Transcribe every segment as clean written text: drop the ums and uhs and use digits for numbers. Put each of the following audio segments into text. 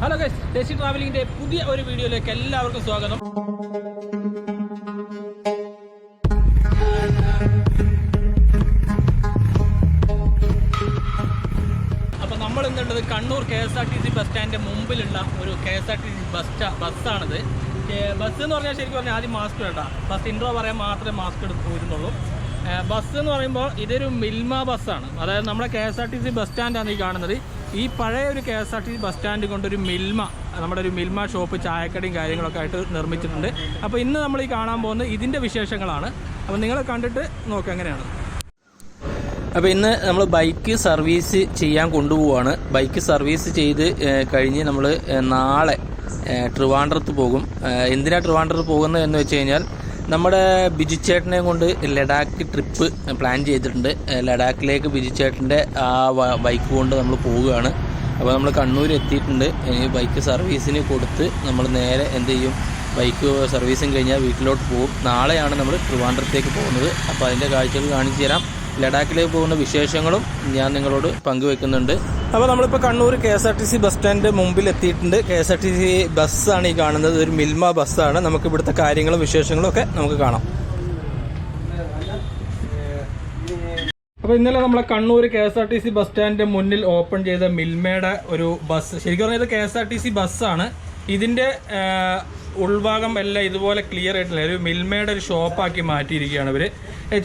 Hello guys, tasty ട്രാവലിംഗിന്റെ പുതിയ ഒരു വീഡിയോയിലേക്ക് എല്ലാവർക്കും സ്വാഗതം. അപ്പോൾ നമ്മൾ ഇന്നുള്ളത് കണ്ണൂർ KSRTC ബസ് സ്റ്റാൻഡിന്റെ മുമ്പിലുള്ള ഒരു KSRTC ബസ്സാണിത്. ബസ് എന്ന് പറഞ്ഞാൽ ശരിക്കും പറഞ്ഞാൽ ആദ്യം മാസ്ക് വേണ്ട, ഫസ്റ്റ് ഇൻട്രോ പറയാൻ മാത്രമേ മാസ്ക് എടുത്ത് പോയിരുന്നുള്ളൂ. ബസ് എന്ന് പറയുമ്പോൾ ഇതൊരു മിൽമ ബസ്സാണ്. അതായത് നമ്മുടെ KSRTC ബസ് സ്റ്റാൻഡാണ് ഈ കാണുന്നത്. ഈ പഴയ ഒരു KSRTC ബസ് സ്റ്റാൻഡ് കൊണ്ടൊരു നമ്മുടെ ഒരു മിൽമ ഷോപ്പ്, ചായക്കടയും കാര്യങ്ങളൊക്കെ ആയിട്ട് നിർമ്മിച്ചിട്ടുണ്ട്. അപ്പോൾ ഇന്ന് നമ്മൾ ഈ കാണാൻ പോകുന്നത് ഇതിൻ്റെ വിശേഷങ്ങളാണ്. അപ്പോൾ നിങ്ങൾ കണ്ടിട്ട് നോക്കുക എങ്ങനെയാണ്. അപ്പോൾ ഇന്ന് നമ്മൾ ബൈക്ക് സർവീസ് ചെയ്യാൻ കൊണ്ടുപോവുകയാണ്. ബൈക്ക് സർവീസ് ചെയ്ത് കഴിഞ്ഞ് നമ്മൾ നാളെ ട്രിവാൻഡ്രത്ത് പോകും. എന്തിനാണ് ട്രിവാൻഡ്രത്ത് പോകുന്നത് എന്ന് വെച്ച് കഴിഞ്ഞാൽ നമ്മുടെ ബിജുച്ചേട്ടനെ കൊണ്ട് ലഡാക്ക് ട്രിപ്പ് പ്ലാൻ ചെയ്തിട്ടുണ്ട്. ലഡാക്കിലേക്ക് ബിജുച്ചേട്ടൻ്റെ ആ ബൈക്ക് കൊണ്ട് നമ്മൾ പോവുകയാണ്. അപ്പോൾ നമ്മൾ കണ്ണൂർ എത്തിയിട്ടുണ്ട്. ഇനി ബൈക്ക് സർവീസിന് കൊടുത്ത് നമ്മൾ നേരെ എന്ത് ചെയ്യും, ബൈക്ക് സർവീസും കഴിഞ്ഞാൽ വീട്ടിലോട്ട് പോകും. നാളെയാണ് നമ്മൾ ട്രിവാൻഡ്രത്തേക്ക് പോകുന്നത്. അപ്പോൾ അതിൻ്റെ കാഴ്ചകൾ കാണിച്ചു തരാം. ലഡാക്കിലേക്ക് പോകുന്ന വിശേഷങ്ങളും ഞാൻ നിങ്ങളോട് പങ്കുവെക്കുന്നുണ്ട്. അപ്പോൾ നമ്മളിപ്പോൾ കണ്ണൂർ KSRTC ബസ് സ്റ്റാൻഡിൻ്റെ മുമ്പിൽ എത്തിയിട്ടുണ്ട്. KSRTC ബസ്സാണ് ഈ കാണുന്നത്, ഒരു മിൽമ ബസ്സാണ്. നമുക്ക് ഇവിടുത്തെ കാര്യങ്ങളും വിശേഷങ്ങളും ഒക്കെ നമുക്ക് കാണാം. അപ്പോൾ ഇന്നലെ നമ്മളെ കണ്ണൂർ KSRTC ബസ് സ്റ്റാൻഡിൻ്റെ മുന്നിൽ ഓപ്പൺ ചെയ്ത മിൽമയുടെ ഒരു ബസ്, ശരിക്കും പറഞ്ഞാൽ ഇത് KSRTC ബസ്സാണ്. ഇതിൻ്റെ ഉൾഭാഗം എല്ലാം ഇതുപോലെ ക്ലിയർ ആയിട്ടില്ല. ഒരു മിൽമയുടെ ഒരു ഷോപ്പാക്കി മാറ്റിയിരിക്കുകയാണ് ഇവര്.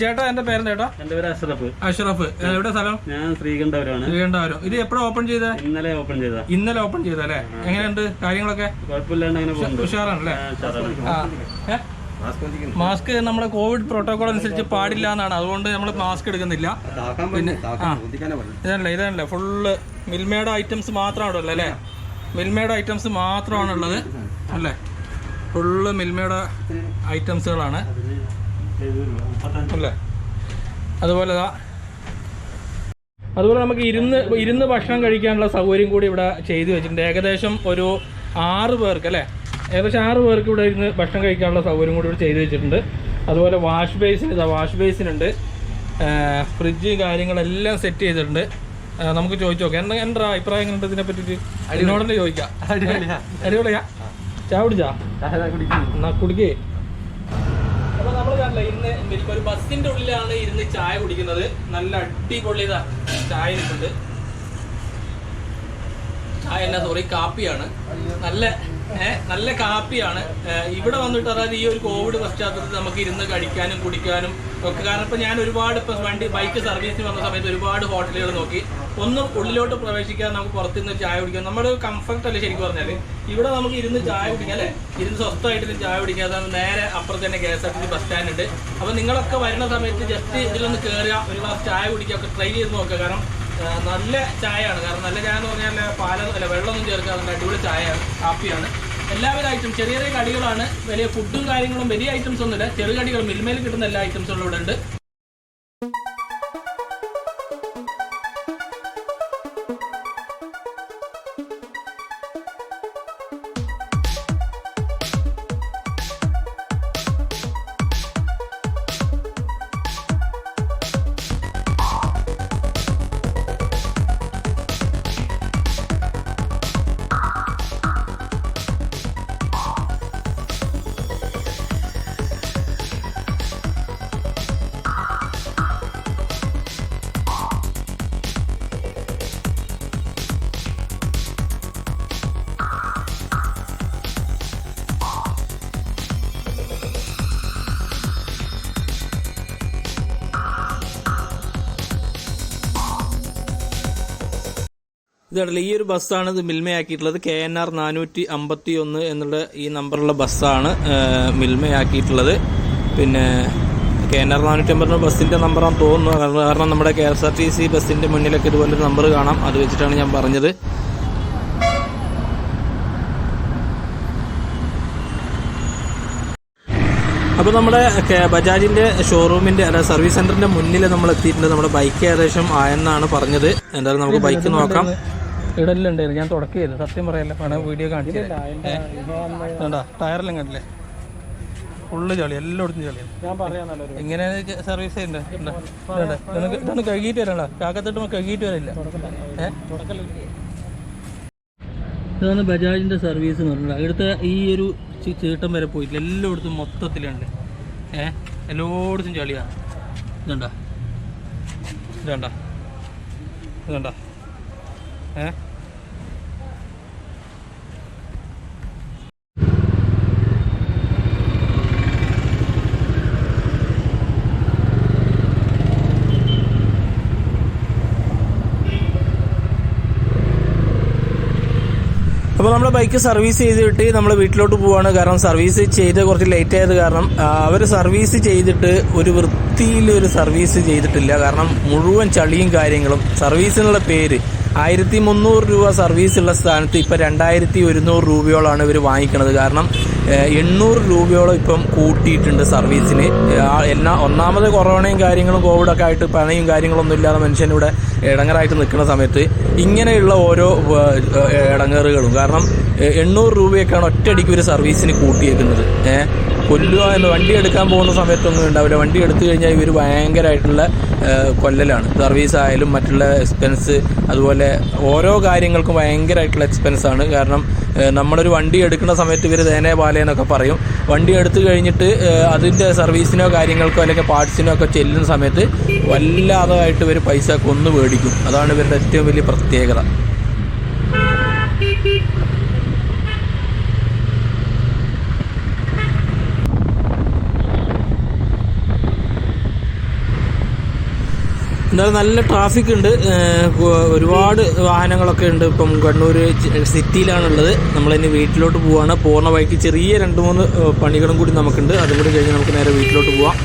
ചേട്ടാ, എന്റെ പേര് ചേട്ടാ? എന്റെ പേര് അഷ്റഫ്. അഷ്റഫ്, എവിടെ സ്ഥലം? ഞാൻ ശ്രീകണ്ഠപുരം. ഇത് എപ്പോഴും ഓപ്പൺ ചെയ്ത? ഇന്നലെ ഓപ്പൺ ചെയ്തല്ലേ? എങ്ങനെയുണ്ട് കാര്യങ്ങളൊക്കെ? കുഴപ്പമില്ലാണ്ട് ഉഷാറാണല്ലേ? മാസ്ക് നമ്മുടെ കോവിഡ് പ്രോട്ടോകോൾ അനുസരിച്ച് പാടില്ല എന്നാണ്, അതുകൊണ്ട് നമ്മൾ മാസ്ക് എടുക്കുന്നില്ല. പിന്നെ ഇതല്ലേ ഫുള്ള് മിൽമയുടെ ഐറ്റംസ് മാത്രമാണ് ഉള്ളത് അല്ലേ? മിൽമയുടെ ഐറ്റംസ് മാത്രമാണുള്ളത് അല്ലേ? ഫുള്ള് മിൽമയുടെ ഐറ്റംസുകളാണ് അല്ലേ? അതുപോലെ നമുക്ക് ഇരുന്ന് ഭക്ഷണം കഴിക്കാനുള്ള സൗകര്യം കൂടി ഇവിടെ ചെയ്തു വെച്ചിട്ടുണ്ട്. ഏകദേശം ഒരു 6 പേർക്ക് അല്ലേ? ഏകദേശം 6 പേർക്ക് ഇവിടെ ഇരുന്ന് ഭക്ഷണം കഴിക്കാനുള്ള സൗകര്യം കൂടി ഇവിടെ ചെയ്തു വെച്ചിട്ടുണ്ട്. അതുപോലെ വാഷ് ബേസിൻ ഉണ്ട്. ഫ്രിഡ്ജ് കാര്യങ്ങളെല്ലാം സെറ്റ് ചെയ്തിട്ടുണ്ട്. നമുക്ക് ചോദിച്ചു നോക്കാം എന്താ അഭിപ്രായം എങ്ങനെയുണ്ട് ഇതിനെ പറ്റിയിട്ട്. അതിനോട് ചോദിക്കാം. അടിപൊളിയാ? ചായ കുടിച്ചാ? എന്നാ കുടിക്കേ. അപ്പൊ നമ്മൾ കണ്ടില്ല, ഇന്ന് ഒരു ബസ്സിന്റെ ഉള്ളിലാണ് ഇരുന്ന് ചായ കുടിക്കുന്നത്. നല്ല അടിപൊളി ചായ ഇരിക്കുന്നുണ്ട്. ചായ അല്ല, സോറി, കാപ്പിയാണ്. നല്ല കാപ്പിയാണ് ഇവിടെ വന്നിട്ട്. അതായത് ഈ ഒരു കോവിഡ് പശ്ചാത്തലത്തിൽ നമുക്ക് ഇരുന്ന് കഴിക്കാനും കുടിക്കാനും ഒക്കെ. കാരണം ഇപ്പൊ ഞാൻ ഒരുപാട് ബൈക്ക് സർവീസിന് വന്ന സമയത്ത് ഒരുപാട് ഹോട്ടലുകൾ നോക്കി, ഒന്നും ഉള്ളിലോട്ട് പ്രവേശിക്കാൻ നമുക്ക് പുറത്തുനിന്ന് ചായ കുടിക്കാം. നമ്മുടെ കംഫർട്ട് അല്ലേ ശരിക്കും പറഞ്ഞാൽ. ഇവിടെ നമുക്ക് ഇരുന്ന് ചായ കുടിക്കാം അല്ലേ? ഇരുന്ന് സ്വസ്ഥമായിട്ട് ചായ കുടിക്കാം. അതാണ് നേരെ അപ്പുറത്ത് തന്നെ KSRTC ബസ് സ്റ്റാൻഡ് ഉണ്ട്. അപ്പൊ നിങ്ങളൊക്കെ വരുന്ന സമയത്ത് ജസ്റ്റ് ഇതിലൊന്ന് കയറുക, ഒരു ഗ്ലാസ് ചായ കുടിക്കുക, ഒക്കെ ട്രൈ ചെയ്ത് നോക്കുക. കാരണം നല്ല ചായയാണ്. കാരണം നല്ല ചായ എന്ന് പറഞ്ഞാൽ വെള്ളമൊന്നും ചേർക്കാതെ അടിപൊളി ചായയാണ്, കാപ്പിയാണ്. എല്ലാവരും ഐറ്റം ചെറിയ കടികളാണ്. വലിയ ഫുഡും കാര്യങ്ങളും വലിയ ഐറ്റംസ് ഒന്നുമില്ല. ചെറുകടികൾ മിൽമയിൽ കിട്ടുന്ന എല്ലാ ഐറ്റംസുകളും ഇവിടെ ഉണ്ട്. ഇതല്ല, ഈ ഒരു ബസ്സാണ് ഇത് മിൽമയാക്കിയിട്ടുള്ളത്. KNR 451 എന്നുള്ള ഈ നമ്പറുള്ള ബസ്സാണ് മിൽമയാക്കിയിട്ടുള്ളത്. പിന്നെ KNR 450 ബസ്സിൻ്റെ നമ്പറാണെന്ന് തോന്നുന്നു. കാരണം നമ്മുടെ KSRTC ബസ്സിൻ്റെ മുന്നിലൊക്കെ ഇതുപോലൊരു നമ്പർ കാണാം. അത് വെച്ചിട്ടാണ് ഞാൻ പറഞ്ഞത്. അപ്പോൾ നമ്മുടെ ബജാജിൻ്റെ ഷോറൂമിൻ്റെ സർവീസ് സെൻറ്ററിൻ്റെ മുന്നിൽ നമ്മൾ എത്തിയിട്ടുണ്ട്. നമ്മുടെ ബൈക്ക് ഏകദേശം ആയെന്നാണ് പറഞ്ഞത്. എന്തായാലും നമുക്ക് ബൈക്ക് നോക്കാം. ഇടലുണ്ടായിരുന്നു, ഞാൻ തുടക്കിയത് സത്യം പറയല്ല, വേണം വീഡിയോ കാണിച്ചില്ല. ടയറെല്ലാം കണ്ടില്ലേ? ഫുള്ള് ചളി, എല്ലായിടത്തും ചളിയാണ്. ഞാൻ പറയാം ഇങ്ങനെ സർവീസ് ചെയ്യുന്നുണ്ട്. ഇതൊന്ന് കഴുകിയിട്ട് വരണോ? കാക്കത്തിട്ട് കഴുകിയിട്ട് വരില്ല. ഇതാണ് ബജാജിൻ്റെ സർവീസ് എന്ന് പറഞ്ഞത്. ഇവിടുത്തെ ഈ ഒരു ചീട്ടം വരെ പോയിട്ടില്ല, എല്ലായിടത്തും മൊത്തത്തിലുണ്ട്. എല്ലായിടത്തും ചളിയാണ്. ഇതുണ്ട ഇതുണ്ട ഇതുണ്ട അപ്പോൾ നമ്മൾ ബൈക്ക് സർവീസ് ചെയ്തിട്ട് നമ്മൾ വീട്ടിലോട്ട് പോവാണ്. കാരണം സർവീസ് ചെയ്ത് കുറച്ച് ലേറ്റ് ആയത് കാരണം അവർ സർവീസ് ചെയ്തിട്ട് ഒരു വൃത്തിയിലൊരു സർവീസ് ചെയ്തിട്ടില്ല. കാരണം മുഴുവൻ ചളിയും കാര്യങ്ങളും. സർവീസിനുള്ള പേര് 1300 രൂപ സർവീസുള്ള സ്ഥാനത്ത് ഇപ്പം 2100 രൂപയോളാണ് ഇവർ വാങ്ങിക്കുന്നത്. കാരണം 800 രൂപയോളം ഇപ്പം കൂട്ടിയിട്ടുണ്ട് സർവീസിന്. ഒന്നാമത് കൊറോണയും കാര്യങ്ങളും കോവിഡൊക്കെ ആയിട്ട് പണിയും കാര്യങ്ങളൊന്നും ഇല്ലാതെ മനുഷ്യനിവിടെ ഇടങ്ങറായിട്ട് നിൽക്കുന്ന സമയത്ത് ഇങ്ങനെയുള്ള ഓരോ ഇടങ്ങറുകളും. കാരണം 800 രൂപയൊക്കെയാണ് ഒറ്റയടിക്ക് ഒരു സർവീസിന് കൂട്ടിയേക്കുന്നത്. കൊല്ലുക എന്ന് വണ്ടി എടുക്കാൻ പോകുന്ന സമയത്തൊന്നും ഉണ്ടാവില്ല. വണ്ടി എടുത്തു കഴിഞ്ഞാൽ ഇവർ ഭയങ്കരമായിട്ടുള്ള കൊല്ലലാണ്. സർവീസ് ആയാലും മറ്റുള്ള എക്സ്പെൻസ്, അതുപോലെ ഓരോ കാര്യങ്ങൾക്കും ഭയങ്കരമായിട്ടുള്ള എക്സ്പെൻസാണ്. കാരണം നമ്മളൊരു വണ്ടി എടുക്കുന്ന സമയത്ത് ഇവർ തേനേ പാലേന്നൊക്കെ പറയും. വണ്ടി എടുത്തു കഴിഞ്ഞിട്ട് അതിൻ്റെ സർവീസിനോ കാര്യങ്ങൾക്കോ അല്ലെങ്കിൽ പാർട്സിനോ ഒക്കെ ചെല്ലുന്ന സമയത്ത് വല്ലാതായിട്ട് ഇവർ പൈസ കൊന്നു മേടിക്കും. അതാണ് ഇവരുടെ ഏറ്റവും വലിയ പ്രത്യേകത. എന്തായാലും നല്ല ട്രാഫിക് ഉണ്ട്, ഒരുപാട് വാഹനങ്ങളൊക്കെ ഉണ്ട്. ഇപ്പം കണ്ണൂർ സിറ്റിയിലാണുള്ളത്. നമ്മളിനി വീട്ടിലോട്ട് പോവാണ്. പോകുന്ന വഴിക്ക് ചെറിയ 2-3 പണികളും കൂടി നമുക്കുണ്ട്. അതും കൂടി കഴിഞ്ഞ് നമുക്ക് നേരെ വീട്ടിലോട്ട് പോവാം.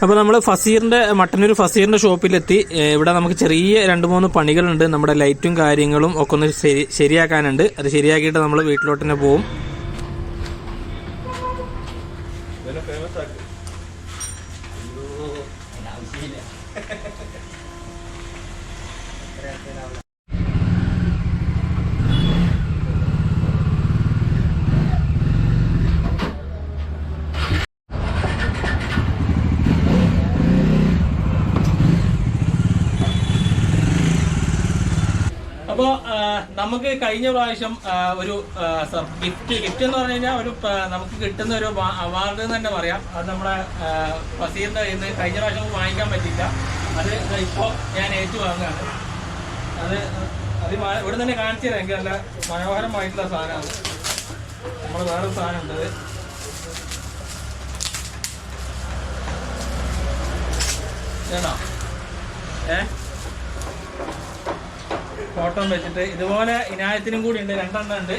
അപ്പോൾ നമ്മൾ മട്ടന്നൂർ ഫസീറിൻ്റെ ഷോപ്പിലെത്തി. ഇവിടെ നമുക്ക് ചെറിയ 2-3 പണികളുണ്ട്. നമ്മുടെ ലൈറ്റും കാര്യങ്ങളും ഒക്കെ ഒന്ന് ശരിയാക്കാനുണ്ട്. അത് ശരിയാക്കിയിട്ട് നമ്മൾ വീട്ടിലോട്ട് തന്നെ പോകും. അപ്പോൾ നമുക്ക് കഴിഞ്ഞ പ്രാവശ്യം ഒരു ഗിഫ്റ്റ് എന്ന് പറഞ്ഞു കഴിഞ്ഞാൽ നമുക്ക് കിട്ടുന്ന ഒരു അവാർഡ് എന്ന് തന്നെ പറയാം. അത് നമ്മുടെ ഫസീറിൻ്റെ കയ്യിൽ നിന്ന് കഴിഞ്ഞ പ്രാവശ്യം വാങ്ങിക്കാൻ പറ്റില്ല. അത് ഇപ്പോൾ ഞാൻ ഏറ്റുവാങ്ങുകയാണ്. അത് ഇവിടെ തന്നെ കാണിച്ചു തരാം. എനിക്ക് നല്ല മനോഹരമായിട്ടുള്ള സാധനമാണ്. നമ്മൾ വേറൊരു സാധനം ഉണ്ട്. കേട്ടോ ഫോട്ടോ വെച്ചിട്ട് ഇതുപോലെ ഇനായത്തിനും കൂടി ഉണ്ട്. 2 എണ്ണം ഉണ്ട്.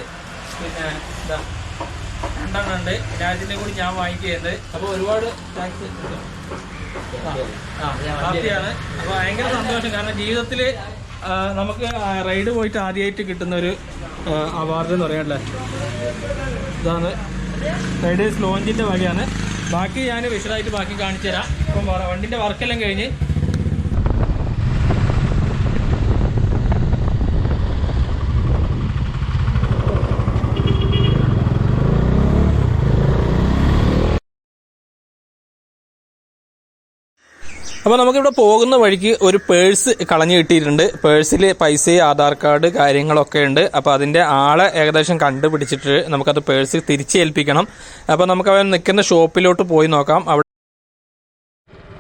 പിന്നെ ഇതാ 2 എണ്ണം ഉണ്ട്. ഇനായത്തിൻ്റെ കൂടി ഞാൻ വാങ്ങിക്കുന്നുണ്ട്. അപ്പോൾ ഒരുപാട് താങ്ക്സ്. ഹാപ്പിയാണ്. അപ്പോൾ ഭയങ്കര സന്തോഷം. കാരണം ജീവിതത്തിൽ നമുക്ക് റൈഡ് പോയിട്ട് ആദ്യമായിട്ട് കിട്ടുന്ന ഒരു അവാർഡ് എന്ന് പറയാനല്ലേ. ഇതാണ് റൈഡേഴ്സ് ലോഞ്ചിൻ്റെ വഴിയാണ്. ബാക്കി ഞാൻ വിശദമായിട്ട് ബാക്കി കാണിച്ചു തരാം. ഇപ്പം വണ്ടിൻ്റെ വർക്കെല്ലാം കഴിഞ്ഞ് അപ്പോൾ നമുക്കിവിടെ പോകുന്ന വഴിക്ക് ഒരു പേഴ്സ് കളഞ്ഞു കിട്ടിയിട്ടുണ്ട്. പേഴ്സിൽ പൈസയും ആധാർ കാർഡ് കാര്യങ്ങളൊക്കെ ഉണ്ട്. അപ്പോൾ അതിൻ്റെ ആളെ ഏകദേശം കണ്ടുപിടിച്ചിട്ട് നമുക്കത് പേഴ്സ് തിരിച്ചേൽപ്പിക്കണം. അപ്പോൾ നമുക്ക് അവൻ നിൽക്കുന്ന ഷോപ്പിലോട്ട് പോയി നോക്കാം.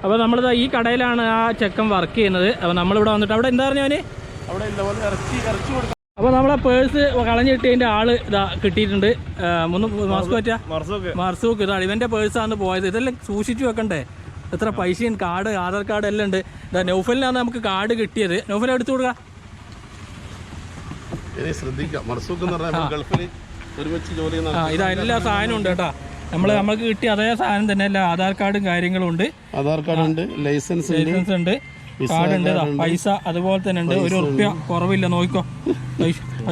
അപ്പോൾ നമ്മളിത് ഈ കടയിലാണ് ആ ചെക്കൻ വർക്ക് ചെയ്യുന്നത്. അപ്പോൾ നമ്മളിവിടെ വന്നിട്ട് അവിടെ എന്താ പറഞ്ഞു അവന് അവിടെ ഇതുപോലെ ഇറച്ചി കൊടുക്കാം. അപ്പോൾ നമ്മളെ പേഴ്സ് കളഞ്ഞു കിട്ടിയതിൻ്റെ ആള് ഇതാ കിട്ടിയിട്ടുണ്ട്. മാസ്ക് പറ്റാ മർസൂക്ക് ഇതാണ് ഇവൻ്റെ പേഴ്സാണ് പോയത്. ഇതെല്ലാം സൂക്ഷിച്ചു വെക്കണ്ടേ? എത്ര പൈസയും കാർഡ് ആധാർ കാർഡ് എല്ലാം ഉണ്ട്. ഇതാ നൗഫലിനാണ് നമുക്ക് കാർഡ് കിട്ടിയത്. നൗഫൽ എടുത്തു കൊടുക്കുക. ഇതാ എല്ലാ സാധനവും ഉണ്ട് കേട്ടോ. നമ്മൾക്ക് കിട്ടിയ അതേ സാധനം തന്നെ എല്ലാ ആധാർ കാർഡും കാര്യങ്ങളും ഉണ്ട്. ആധാർ കാർഡ് ഉണ്ട്, ലൈസൻസ് ഉണ്ട്, കാർഡ് ഉണ്ട്, പൈസ അതുപോലെ തന്നെ ഉണ്ട്. ₹1 കുറവില്ല. നോക്കിക്കോ,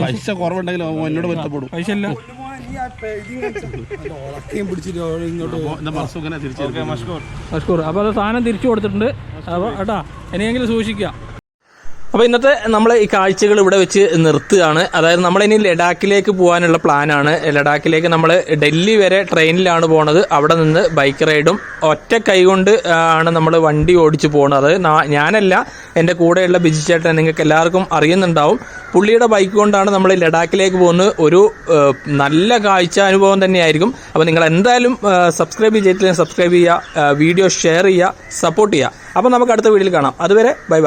പൈസ കുറവുണ്ടെങ്കിൽ എന്നോട് ബന്ധപ്പെടും. പൈസ ഇല്ല. അപ്പോൾ അത് സാധനം തിരിച്ചു കൊടുത്തിട്ടുണ്ട്. അപ്പോൾ കേട്ടാ ഇനിയെങ്കിലും സൂക്ഷിക്കുക. അപ്പോൾ ഇന്നത്തെ നമ്മൾ ഈ കാഴ്ചകൾ ഇവിടെ വെച്ച് നിർത്തുകയാണ്. അതായത് നമ്മളിനി ലഡാക്കിലേക്ക് പോകാനുള്ള പ്ലാനാണ്. ലഡാക്കിലേക്ക് നമ്മൾ ഡൽഹി വരെ ട്രെയിനിലാണ് പോണത്. അവിടെ നിന്ന് ബൈക്ക് റൈഡും ഒറ്റ കൈ കൊണ്ട് ആണ് നമ്മൾ വണ്ടി ഓടിച്ച് പോകുന്നത്. അത് ഞാനല്ല, എൻ്റെ കൂടെയുള്ള ബിജി ചേട്ടൻ, നിങ്ങൾക്ക് എല്ലാവർക്കും അറിയുന്നുണ്ടാവും. പുള്ളിയുടെ ബൈക്ക് കൊണ്ടാണ് നമ്മൾ ലഡാക്കിലേക്ക് പോകുന്നത്. ഒരു നല്ല കാഴ്ച അനുഭവം തന്നെയായിരിക്കും. അപ്പോൾ നിങ്ങൾ എന്തായാലും സബ്സ്ക്രൈബ് ചെയ്തിട്ടില്ലെങ്കിൽ സബ്സ്ക്രൈബ് ചെയ്യുക, വീഡിയോ ഷെയർ ചെയ്യുക, സപ്പോർട്ട് ചെയ്യുക. അപ്പോൾ നമുക്ക് അടുത്ത വീഡിയോയിൽ കാണാം. അതുവരെ ബൈ ബൈ.